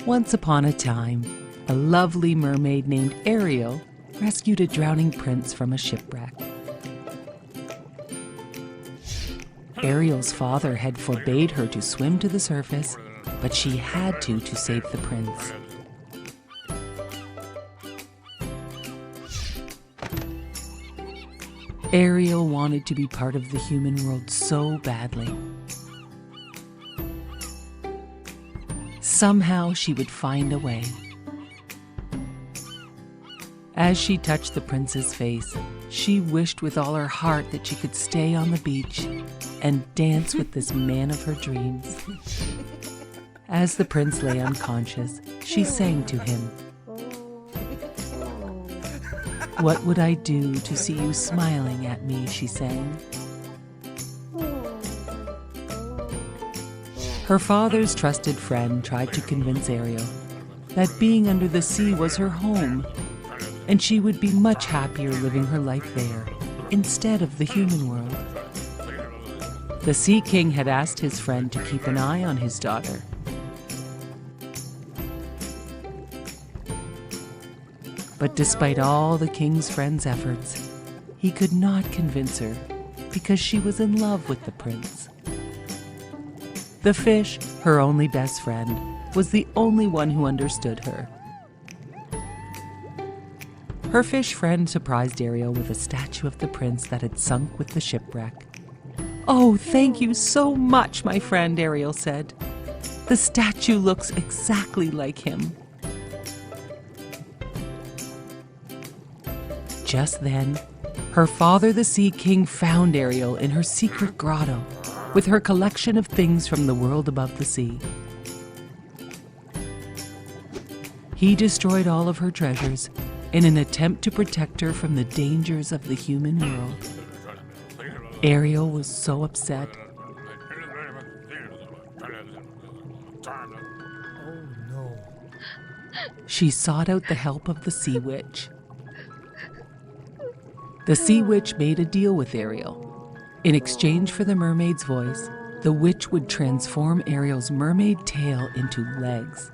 Once upon a time, a lovely mermaid named Ariel rescued a drowning prince from a shipwreck. Ariel's father had forbade her to swim to the surface, but she had to save the prince. Ariel wanted to be part of the human world so badly. Somehow she would find a way. As she touched the prince's face, she wished with all her heart that she could stay on the beach and dance with this man of her dreams. As the prince lay unconscious, she sang to him. "What would I do to see you smiling at me?" she sang. Her father's trusted friend tried to convince Ariel that being under the sea was her home, and she would be much happier living her life there instead of the human world. The Sea King had asked his friend to keep an eye on his daughter. But despite all the king's friend's efforts, he could not convince her because she was in love with the prince. The fish, her only best friend, was the only one who understood her. Her fish friend surprised Ariel with a statue of the prince that had sunk with the shipwreck. "Oh, thank you so much, my friend," Ariel said. "The statue looks exactly like him." Just then, her father, the Sea King, found Ariel in her secret grotto with her collection of things from the world above the sea. He destroyed all of her treasures in an attempt to protect her from the dangers of the human world. Ariel was so upset. Oh no. She sought out the help of the Sea Witch. The Sea Witch made a deal with Ariel. In exchange for the mermaid's voice, the witch would transform Ariel's mermaid tail into legs.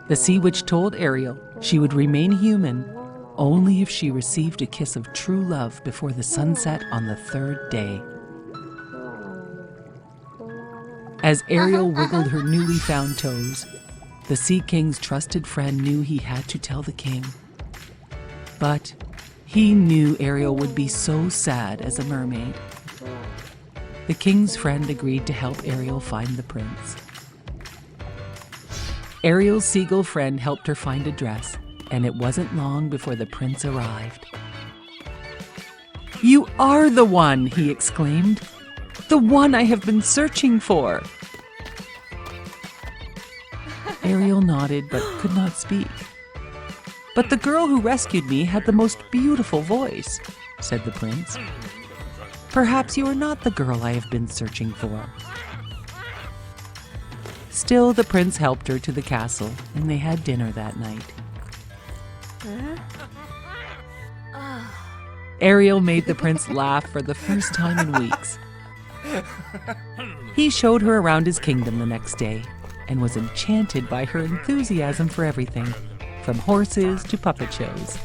The Sea Witch told Ariel she would remain human only if she received a kiss of true love before the sunset on the third day. As Ariel wiggled her newly found toes, the Sea King's trusted friend knew he had to tell the king. But he knew Ariel would be so sad as a mermaid. The king's friend agreed to help Ariel find the prince. Ariel's seagull friend helped her find a dress, and it wasn't long before the prince arrived. "You are the one!" he exclaimed. "The one I have been searching for!" Ariel nodded but could not speak. "But the girl who rescued me had the most beautiful voice," said the prince. "Perhaps you are not the girl I have been searching for." Still, the prince helped her to the castle, and they had dinner that night. Ariel made the prince laugh for the first time in weeks. He showed her around his kingdom the next day and was enchanted by her enthusiasm for everything, from horses to puppet shows.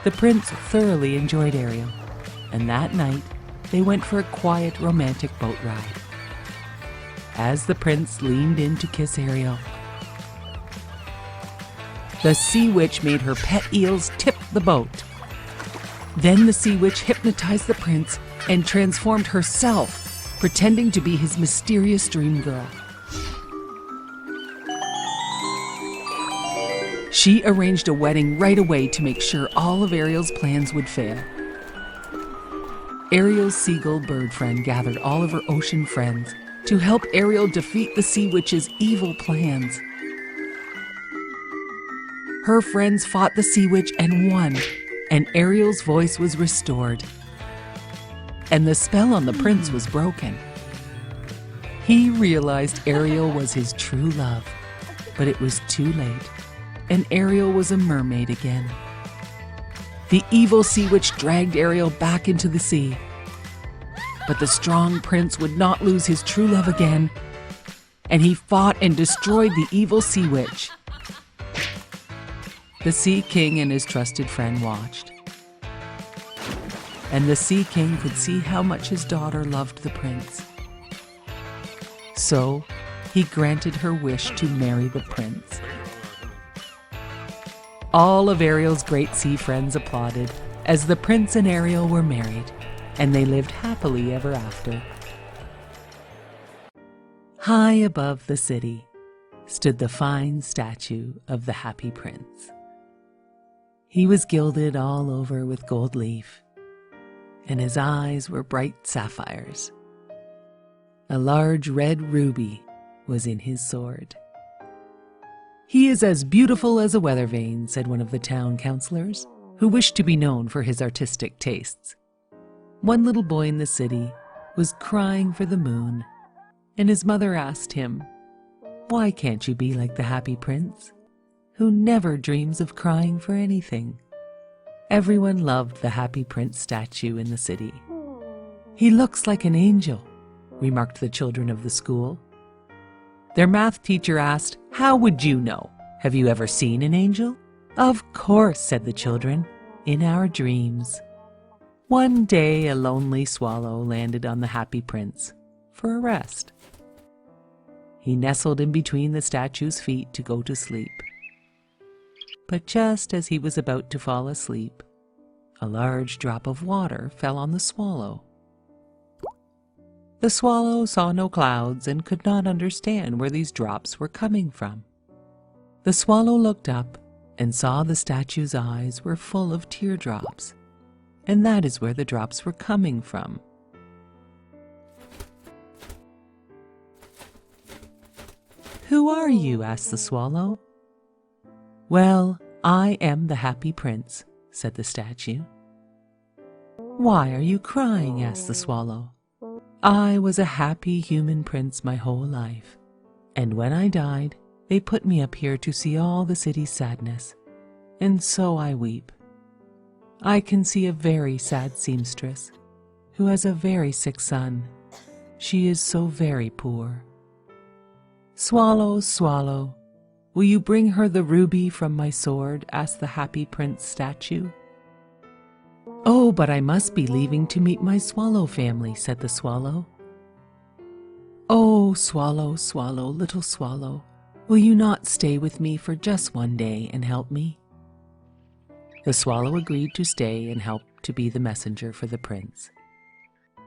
The prince thoroughly enjoyed Ariel, and that night they went for a quiet, romantic boat ride. As the prince leaned in to kiss Ariel, the Sea Witch made her pet eels tip the boat. Then the Sea Witch hypnotized the prince and transformed herself, pretending to be his mysterious dream girl. She arranged a wedding right away to make sure all of Ariel's plans would fail. Ariel's seagull bird friend gathered all of her ocean friends to help Ariel defeat the Sea Witch's evil plans. Her friends fought the Sea Witch and won, and Ariel's voice was restored. And the spell on the prince was broken. He realized Ariel was his true love, but it was too late, and Ariel was a mermaid again. The evil Sea Witch dragged Ariel back into the sea. But the strong prince would not lose his true love again. and he fought and destroyed the evil sea witch. The Sea King and his trusted friend watched. And the Sea King could see how much his daughter loved the prince. So he granted her wish to marry the prince. All of Ariel's great sea friends applauded as the prince and Ariel were married, and they lived happily ever after. High above the city stood the fine statue of the happy prince. He was gilded all over with gold leaf, and his eyes were bright sapphires. A large red ruby was in his sword. "He is as beautiful as a weather vane," said one of the town councillors, who wished to be known for his artistic tastes. One little boy in the city was crying for the moon, and his mother asked him, "Why can't you be like the happy prince, who never dreams of crying for anything?" Everyone loved the happy prince statue in the city. "He looks like an angel," remarked the children of the school. Their math teacher asked, "How would you know? Have you ever seen an angel?" "Of course," said the children, "in our dreams." One day a lonely swallow landed on the happy prince for a rest. He nestled in between the statue's feet to go to sleep. But just as he was about to fall asleep, a large drop of water fell on the swallow. The swallow saw no clouds and could not understand where these drops were coming from. The swallow looked up and saw the statue's eyes were full of teardrops, and that is where the drops were coming from. "Who are you?" asked the swallow. "Well, I am the happy prince," said the statue. "Why are you crying?" asked the swallow. "I was a happy human prince my whole life, and when I died, they put me up here to see all the city's sadness, and so I weep. I can see a very sad seamstress who has a very sick son. She is so very poor. Swallow, swallow, will you bring her the ruby from my sword?" asked the happy prince statue. "Oh, but I must be leaving to meet my swallow family," said the swallow. "Oh, swallow, swallow, little swallow, will you not stay with me for just one day and help me?" The swallow agreed to stay and help to be the messenger for the prince.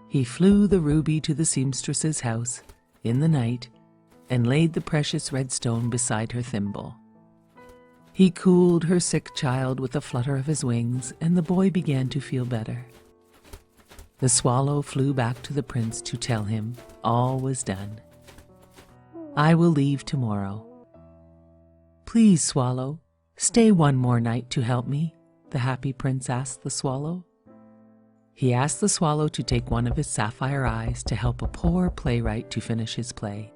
He flew the ruby to the seamstress's house in the night and laid the precious red stone beside her thimble. He cooled her sick child with a flutter of his wings, and the boy began to feel better. The swallow flew back to the prince to tell him all was done. "I will leave tomorrow." "Please, swallow, stay one more night to help me," the happy prince asked the swallow. He asked the swallow to take one of his sapphire eyes to help a poor playwright to finish his play.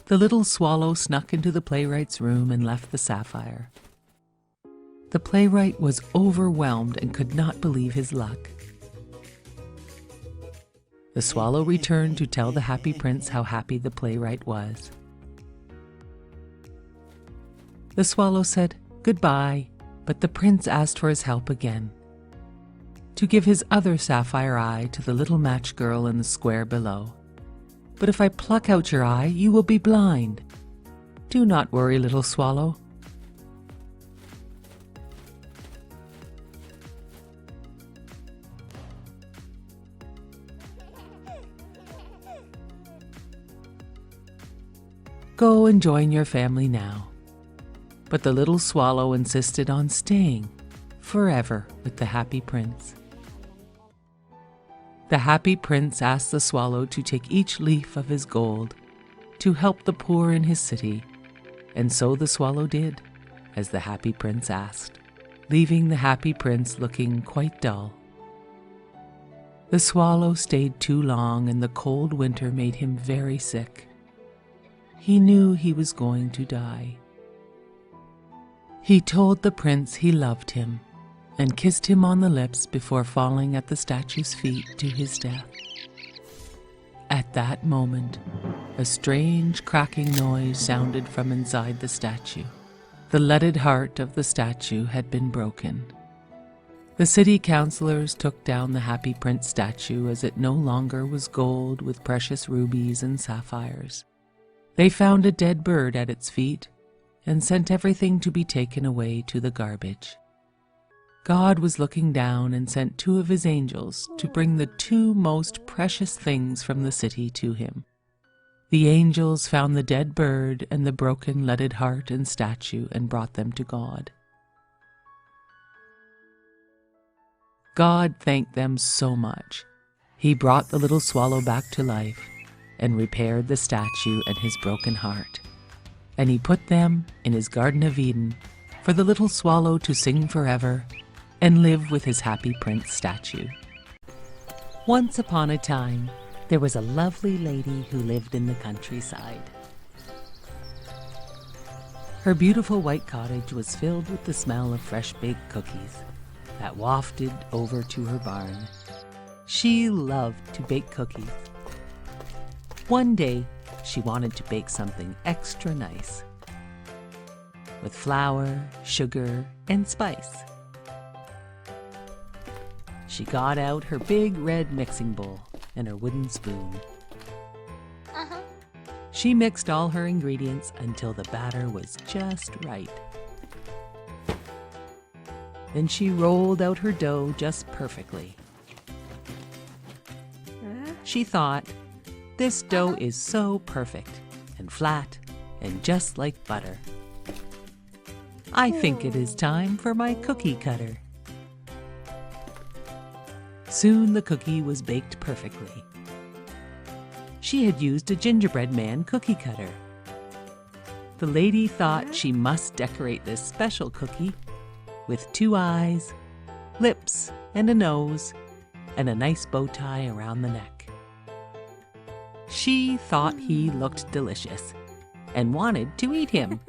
The little swallow snuck into the playwright's room and left the sapphire. The playwright was overwhelmed and could not believe his luck. The swallow returned to tell the happy prince how happy the playwright was. The swallow said goodbye, but the prince asked for his help again, to give his other sapphire eye to the little match girl in the square below. "But if I pluck out your eye, you will be blind." "Do not worry, little swallow. Go and join your family now." But the little swallow insisted on staying forever with the happy prince. The happy prince asked the swallow to take each leaf of his gold to help the poor in his city, and so the swallow did, as the happy prince asked, leaving the happy prince looking quite dull. The swallow stayed too long, and the cold winter made him very sick. He knew he was going to die. He told the prince he loved him and kissed him on the lips before falling at the statue's feet to his death. At that moment, A strange cracking noise sounded from inside the statue. The leaded heart of the statue had been broken. The city councilors took down the Happy Prince statue as it no longer was gold with precious rubies and sapphires. They found a dead bird at its feet and sent everything to be taken away to the garbage. God was looking down and sent 2 of his angels to bring the 2 most precious things from the city to him. The angels found the dead bird and the broken leaded heart and statue and brought them to God. God thanked them so much. He brought the little swallow back to life and repaired the statue and his broken heart. And he put them in his Garden of Eden for the little swallow to sing forever and live with his Happy Prince statue. Once upon a time, there was a lovely lady who lived in the countryside. Her beautiful white cottage was filled with the smell of fresh baked cookies that wafted over to her barn. She loved to bake cookies. One day, she wanted to bake something extra nice with flour, sugar, and spice. She got out her big red mixing bowl and her wooden spoon. She mixed all her ingredients until the batter was just right. Then she rolled out her dough just perfectly. She thought, this dough is so perfect and flat and just like butter. I think it is time for my cookie cutter. Soon the cookie was baked perfectly. She had used a gingerbread man cookie cutter. The lady thought she must decorate this special cookie with 2 eyes, lips, and a nose, and a nice bow tie around the neck. She thought he looked delicious and wanted to eat him.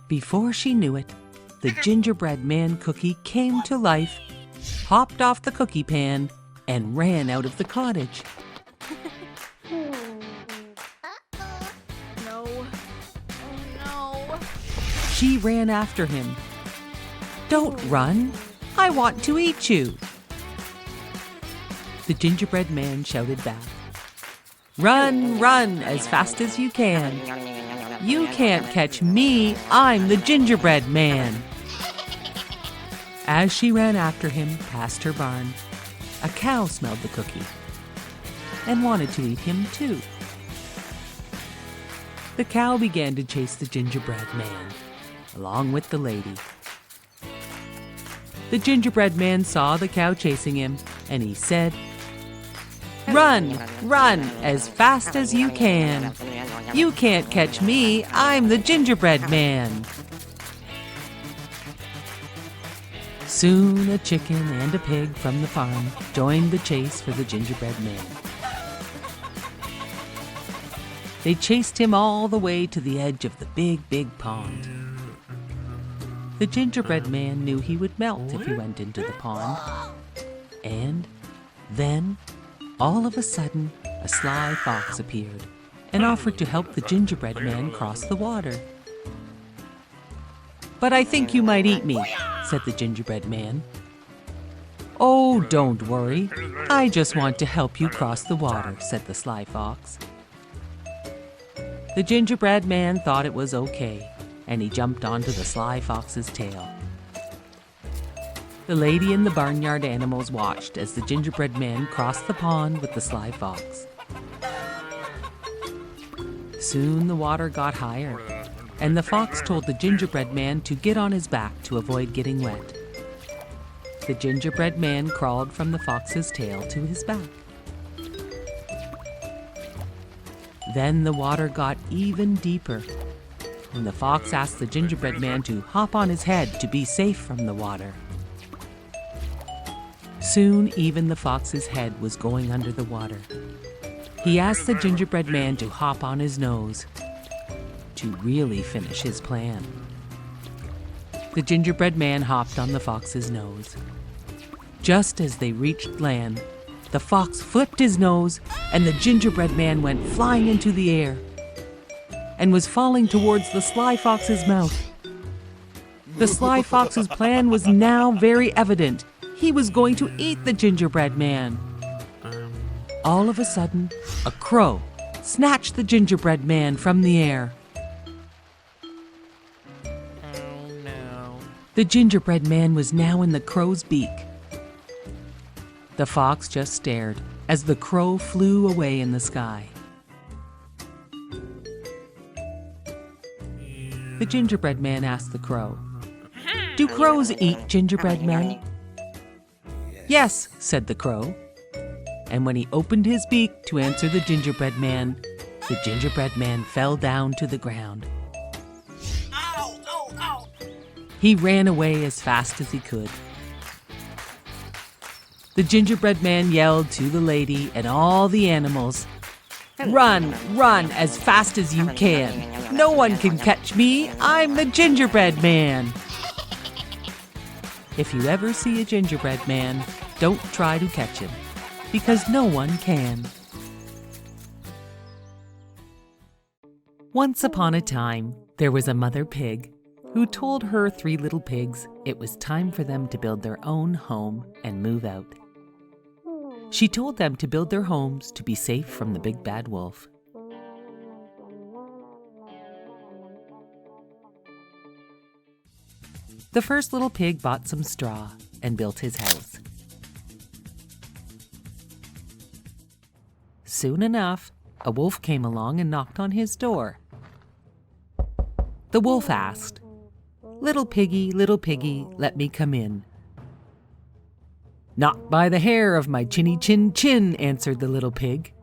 Before she knew it, the gingerbread man cookie came to life, hopped off the cookie pan, and ran out of the cottage. No. Oh no. She ran after him. Don't run! I want to eat you! The gingerbread man shouted back. Run, run as fast as you can. You can't catch me, I'm the gingerbread man. As she ran after him past her barn, a cow smelled the cookie and wanted to eat him too. The cow began to chase the gingerbread man, along with the lady. The gingerbread man saw the cow chasing him, and he said, Run, run as fast as you can. You can't catch me, I'm the gingerbread man. Soon a chicken and a pig from the farm joined the chase for the gingerbread man. They chased him all the way to the edge of the big pond. The gingerbread man knew he would melt if he went into the pond. And then, all of a sudden, a sly fox appeared and offered to help the gingerbread man cross the water. But I think you might eat me, said the gingerbread man. Oh, don't worry. I just want to help you cross the water, said the sly fox. The gingerbread man thought it was okay, and he jumped onto the sly fox's tail. The lady and the barnyard animals watched as the gingerbread man crossed the pond with the sly fox. Soon the water got higher, and the fox told the gingerbread man to get on his back to avoid getting wet. The gingerbread man crawled from the fox's tail to his back. Then the water got even deeper, and the fox asked the gingerbread man to hop on his head to be safe from the water. Soon even the fox's head was going under the water. He asked the gingerbread man to hop on his nose to really finish his plan. The gingerbread man hopped on the fox's nose. Just as they reached land, the fox flipped his nose, and the gingerbread man went flying into the air and was falling towards the sly fox's mouth. The sly fox's plan was now very evident. He was going to eat the gingerbread man. All of a sudden, a crow snatched the gingerbread man from the air. Oh no. The gingerbread man was now in the crow's beak. The fox just stared as the crow flew away in the sky. The gingerbread man asked the crow, "Do crows eat gingerbread men?" "Yes," said the crow. And when he opened his beak to answer the gingerbread man fell down to the ground. Ow, ow, ow. He ran away as fast as he could. The gingerbread man yelled to the lady and all the animals, "Run, run as fast as you can. No one can catch me. I'm the gingerbread man." If you ever see a gingerbread man, don't try to catch him, because no one can. Once upon a time, there was a mother pig who told her 3 little pigs it was time for them to build their own home and move out. She told them to build their homes to be safe from the big bad wolf. The first little pig bought some straw and built his house. Soon enough, a wolf came along and knocked on his door. The wolf asked, little piggy, let me come in." "Not by the hair of my chinny chin chin," answered the little pig.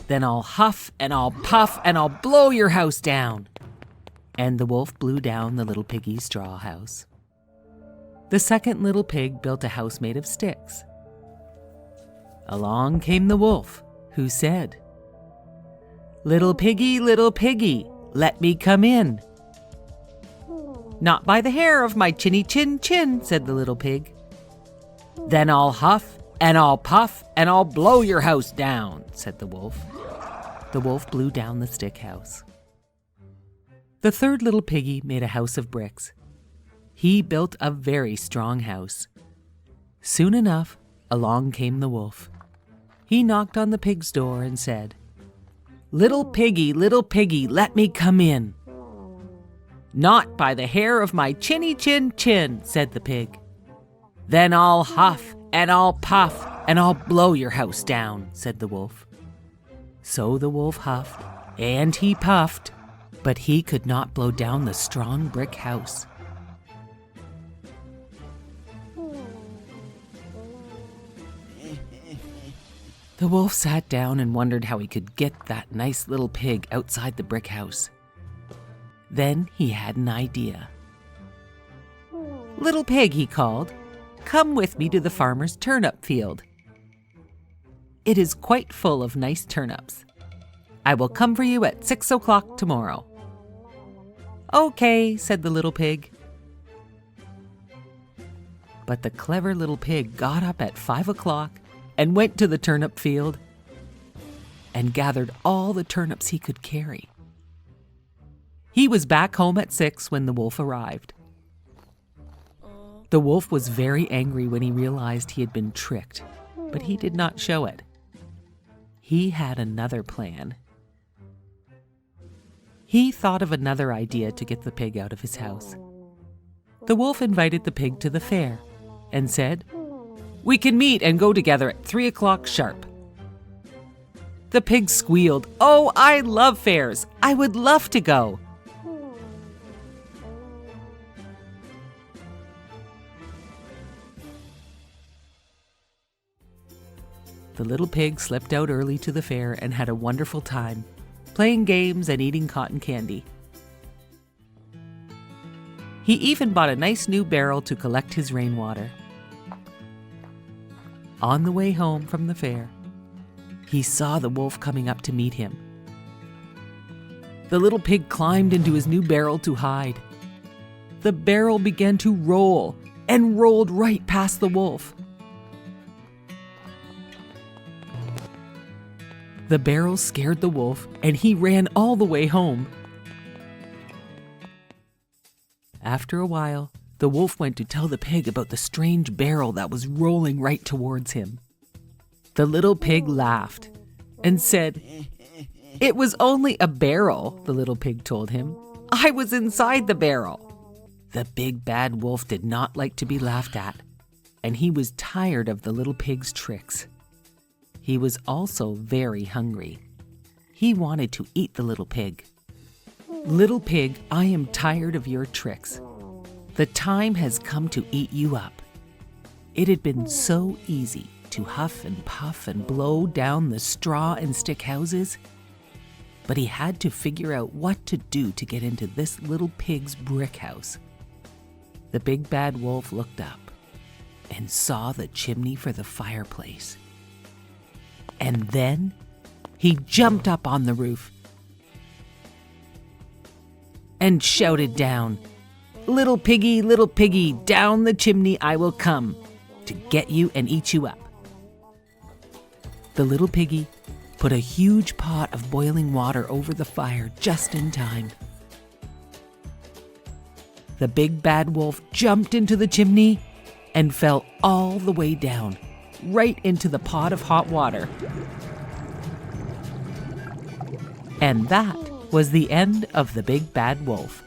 "Then I'll huff and I'll puff and I'll blow your house down." And the wolf blew down the little piggy's straw house. The second little pig built a house made of sticks. Along came the wolf, who said, little piggy, let me come in." "Not by the hair of my chinny chin chin," said the little pig. "Then I'll huff and I'll puff and I'll blow your house down," said the wolf. The wolf blew down the stick house. The third little piggy made a house of bricks. He built a very strong house. Soon enough, along came the wolf. He knocked on the pig's door and said, little piggy, let me come in." "Not by the hair of my chinny chin chin," said the pig. "Then I'll huff and I'll puff and I'll blow your house down," said the wolf. So the wolf huffed and he puffed, but he could not blow down the strong brick house. The wolf sat down and wondered how he could get that nice little pig outside the brick house. Then he had an idea. "Little pig," he called, "come with me to the farmer's turnip field. It is quite full of nice turnips. I will come for you at 6 o'clock tomorrow." "Okay," said the little pig. But the clever little pig got up at 5 o'clock and went to the turnip field and gathered all the turnips he could carry. He was back home at 6 when the wolf arrived. The wolf was very angry when he realized he had been tricked, but he did not show it. He had another plan. He thought of another idea to get the pig out of his house. The wolf invited the pig to the fair and said, "We can meet and go together at 3 o'clock sharp." The pig squealed, "Oh, I love fairs. I would love to go." The little pig slipped out early to the fair and had a wonderful time, playing games and eating cotton candy. He even bought a nice new barrel to collect his rainwater. On the way home from the fair, he saw the wolf coming up to meet him. The little pig climbed into his new barrel to hide. The barrel began to roll and rolled right past the wolf. The barrel scared the wolf, and he ran all the way home. After a while, the wolf went to tell the pig about the strange barrel that was rolling right towards him. The little pig laughed and said, "It was only a barrel," the little pig told him. "I was inside the barrel." The big bad wolf did not like to be laughed at, and he was tired of the little pig's tricks. He was also very hungry. He wanted to eat the little pig. "Little pig, I am tired of your tricks. The time has come to eat you up." It had been so easy to huff and puff and blow down the straw and stick houses, but he had to figure out what to do to get into this little pig's brick house. The big bad wolf looked up and saw the chimney for the fireplace. And then he jumped up on the roof and shouted down, little piggy, down the chimney I will come to get you and eat you up." The little piggy put a huge pot of boiling water over the fire just in time. The big bad wolf jumped into the chimney and fell all the way down, right into the pot of hot water. And that was the end of the big bad wolf.